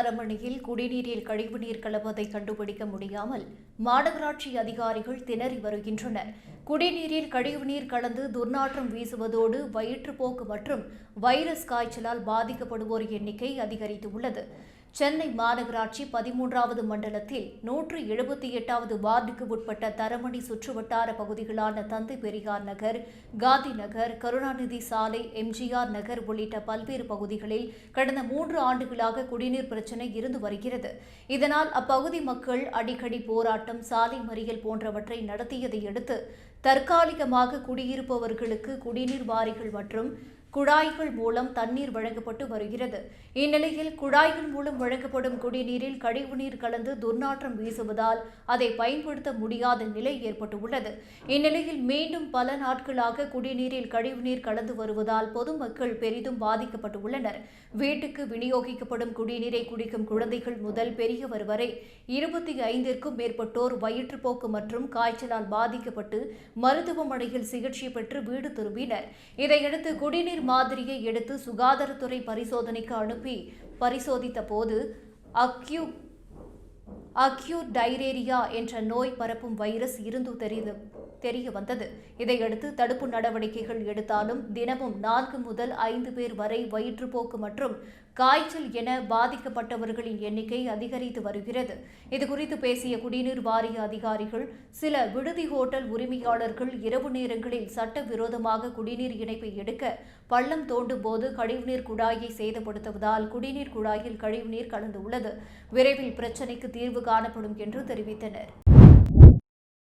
தரமணியில் குடிநீரில் கழிவுநீர் கலப்பதை கண்டுபிடிக்க முடியாமல் மாநகராட்சி அதிகாரிகள் திணறி வருகின்றனர். குடிநீரில் கழிவுநீர் கலந்து துர்நாற்றம் வீசுவதோடு வயிற்றுப்போக்கு மற்றும் வைரஸ் காய்ச்சலால் பாதிக்கப்படுவோர் எண்ணிக்கை அதிகரித்துள்ளது. சென்னை மாநகராட்சி 13வது மண்டலத்தில் 178வது வார்டுக்கு உட்பட்ட தரமணி சுற்றுவட்டார பகுதிகளான தந்தை பெரியார் நகர், காந்தி நகர், கருணாநிதி சாலை, எம்ஜிஆர் நகர் உள்ளிட்ட பல்வேறு பகுதிகளில் கடந்த 3 ஆண்டுகளாக குடிநீர் பிரச்சினை இருந்து வருகிறது. இதனால் அப்பகுதி மக்கள் அடிக்கடி போராட்டம், சாலை மறியல் போன்றவற்றை நடத்தியதை அடுத்து தற்காலிகமாக குடியிருப்பவர்களுக்கு குடிநீர் வாரிகள் மற்றும் குழாய்கள் மூலம் தண்ணீர் வழங்கப்பட்டு வருகிறது. இந்நிலையில் குழாய்கள் மூலம் வழங்கப்படும் குடிநீரில் கழிவுநீர் கலந்து துர்நாற்றம் வீசுவதால் அதை பயன்படுத்த முடியாத நிலை ஏற்பட்டுள்ளது. இந்நிலையில் மீண்டும் பல நாட்களாக குடிநீரில் கழிவுநீர் கலந்து வருவதால் பொதுமக்கள் பெரிதும் பாதிக்கப்பட்டுள்ளனர். வீட்டுக்கு விநியோகிக்கப்படும் குடிநீரை குடிக்கும் குழந்தைகள் முதல் பெரியவர் வரை 25ற்கும் மேற்பட்டோர் வயிற்றுப்போக்கு மற்றும் காய்ச்சலால் பாதிக்கப்பட்டு மருத்துவமனையில் சிகிச்சை பெற்று வீடு திரும்பினர். இதையடுத்து குடிநீர் மாதிரியை எடுத்து சுகாதாரத்துறை பரிசோதனைக்கு அனுப்பி பரிசோதித்த போது அக்யூட் டைரேரியா என்ற நோய் பரப்பும் வைரஸ் தெரிய வந்தது. இதையடுத்து தடுப்பு நடவடிக்கைகள் எடுத்தாலும் தினமும் 4 முதல் 5 பேர் வரை வயிற்றுப்போக்கு மற்றும் காய்ச்சல் என பாதிக்கப்பட்டவர்களின் எண்ணிக்கை அதிகரித்து வருகிறது. இதுகுறித்து பேசிய குடிநீர் வாரிய அதிகாரிகள், சில விடுதி ஹோட்டல் உரிமையாளர்கள் இரவு நேரங்களில் சட்டவிரோதமாக குடிநீர் இணைப்பை எடுக்க பள்ளம் தோண்டும் போது கழிவுநீர் குழாயை சேதப்படுத்துவதால் குடிநீர் குழாயில் கழிவுநீர் கலந்துள்ளது. விரைவில் பிரச்சினைக்கு தீர்வு காணப்படும் என்று தெரிவித்தனர்.